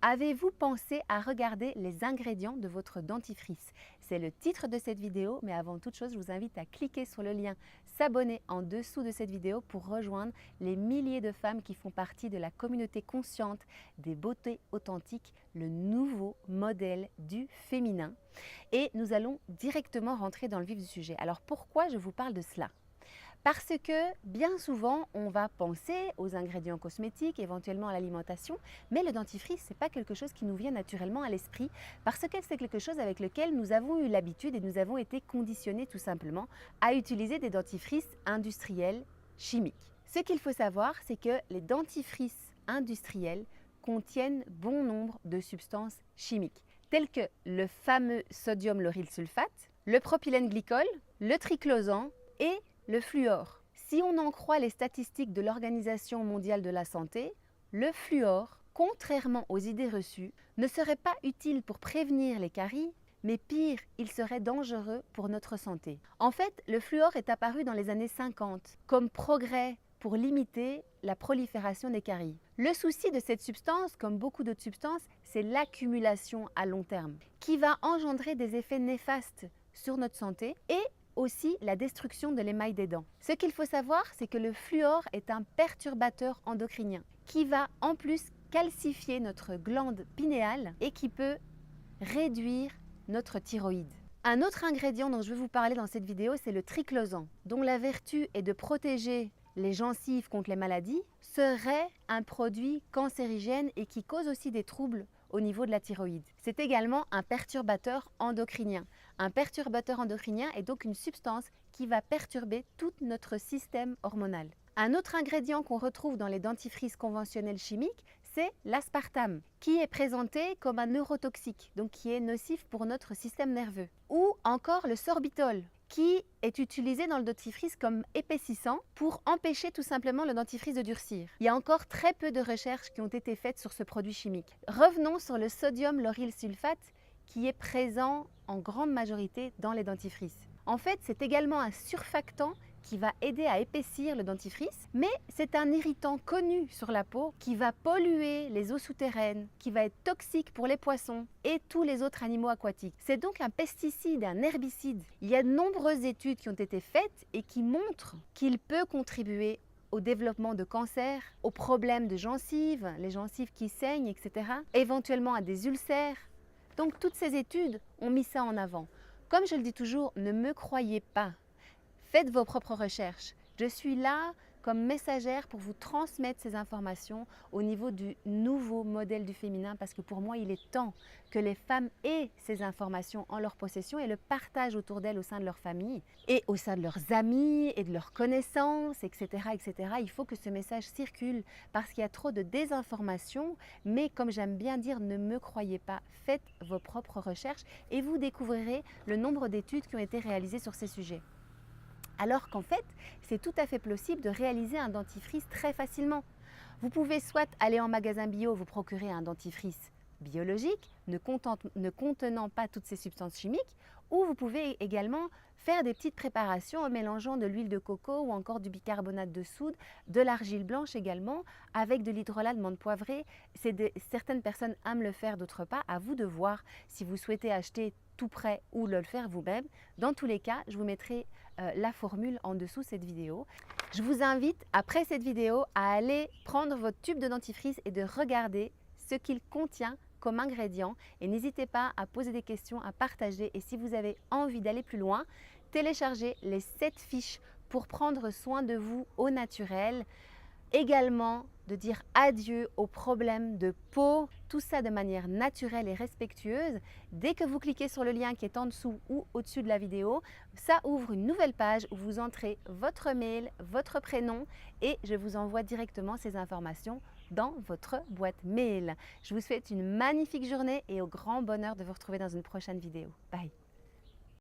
Avez-vous pensé à regarder les ingrédients de votre dentifrice? C'est le titre de cette vidéo, mais avant toute chose, je vous invite à cliquer sur le lien s'abonner en dessous de cette vidéo pour rejoindre les milliers de femmes qui font partie de la communauté consciente des beautés authentiques, le nouveau modèle du féminin. Et nous allons directement rentrer dans le vif du sujet. Alors pourquoi je vous parle de cela? Parce que bien souvent, on va penser aux ingrédients cosmétiques, éventuellement à l'alimentation, mais le dentifrice, ce n'est pas quelque chose qui nous vient naturellement à l'esprit, parce que c'est quelque chose avec lequel nous avons eu l'habitude et nous avons été conditionnés tout simplement à utiliser des dentifrices industriels chimiques. Ce qu'il faut savoir, c'est que les dentifrices industriels contiennent bon nombre de substances chimiques, telles que le fameux sodium lauryl sulfate, le propylène glycol, le triclosan et le fluor. Si on en croit les statistiques de l'Organisation mondiale de la santé, le fluor, contrairement aux idées reçues, ne serait pas utile pour prévenir les caries, mais pire, il serait dangereux pour notre santé. En fait, le fluor est apparu dans les années 50 comme progrès pour limiter la prolifération des caries. Le souci de cette substance, comme beaucoup d'autres substances, c'est l'accumulation à long terme, qui va engendrer des effets néfastes sur notre santé et aussi la destruction de l'émail des dents. Ce qu'il faut savoir, c'est que le fluor est un perturbateur endocrinien qui va en plus calcifier notre glande pinéale et qui peut réduire notre thyroïde. Un autre ingrédient dont je vais vous parler dans cette vidéo, c'est le triclosan, dont la vertu est de protéger les gencives contre les maladies, serait un produit cancérigène et qui cause aussi des troubles au niveau de la thyroïde. C'est également un perturbateur endocrinien. Un perturbateur endocrinien est donc une substance qui va perturber tout notre système hormonal. Un autre ingrédient qu'on retrouve dans les dentifrices conventionnels chimiques, c'est l'aspartame, qui est présenté comme un neurotoxique, donc qui est nocif pour notre système nerveux. Ou encore le sorbitol, qui est utilisé dans le dentifrice comme épaississant pour empêcher tout simplement le dentifrice de durcir. Il y a encore très peu de recherches qui ont été faites sur ce produit chimique. Revenons sur le sodium lauryl sulfate qui est présent en grande majorité dans les dentifrices. En fait, c'est également un surfactant qui va aider à épaissir le dentifrice, mais c'est un irritant connu sur la peau qui va polluer les eaux souterraines, qui va être toxique pour les poissons et tous les autres animaux aquatiques. C'est donc un pesticide, un herbicide. Il y a de nombreuses études qui ont été faites et qui montrent qu'il peut contribuer au développement de cancers, aux problèmes de gencives, les gencives qui saignent, etc., éventuellement à des ulcères. Donc toutes ces études ont mis ça en avant. Comme je le dis toujours, ne me croyez pas. Faites vos propres recherches. Je suis là comme messagère pour vous transmettre ces informations au niveau du nouveau modèle du féminin parce que pour moi, il est temps que les femmes aient ces informations en leur possession et le partagent autour d'elles au sein de leur famille et au sein de leurs amis et de leurs connaissances, etc., etc. Il faut que ce message circule parce qu'il y a trop de désinformation, mais comme j'aime bien dire, ne me croyez pas. Faites vos propres recherches et vous découvrirez le nombre d'études qui ont été réalisées sur ces sujets. Alors qu'en fait, c'est tout à fait possible de réaliser un dentifrice très facilement. Vous pouvez soit aller en magasin bio vous procurer un dentifrice biologique, ne contenant pas toutes ces substances chimiques, ou vous pouvez également faire des petites préparations en mélangeant de l'huile de coco ou encore du bicarbonate de soude, de l'argile blanche également, avec de l'hydrolat de menthe poivrée. Certaines personnes aiment le faire, d'autres pas. À vous de voir si vous souhaitez acheter tout prêt ou le faire vous-même. Dans tous les cas, je vous mettrai la formule en dessous cette vidéo. Je vous invite, après cette vidéo, à aller prendre votre tube de dentifrice et de regarder ce qu'il contient comme ingrédients et n'hésitez pas à poser des questions, à partager et si vous avez envie d'aller plus loin, téléchargez les 7 fiches pour prendre soin de vous au naturel. Également de dire adieu aux problèmes de peau, tout ça de manière naturelle et respectueuse. Dès que vous cliquez sur le lien qui est en dessous ou au-dessus de la vidéo, ça ouvre une nouvelle page où vous entrez votre mail, votre prénom et je vous envoie directement ces informations dans votre boîte mail. Je vous souhaite une magnifique journée et au grand bonheur de vous retrouver dans une prochaine vidéo. Bye!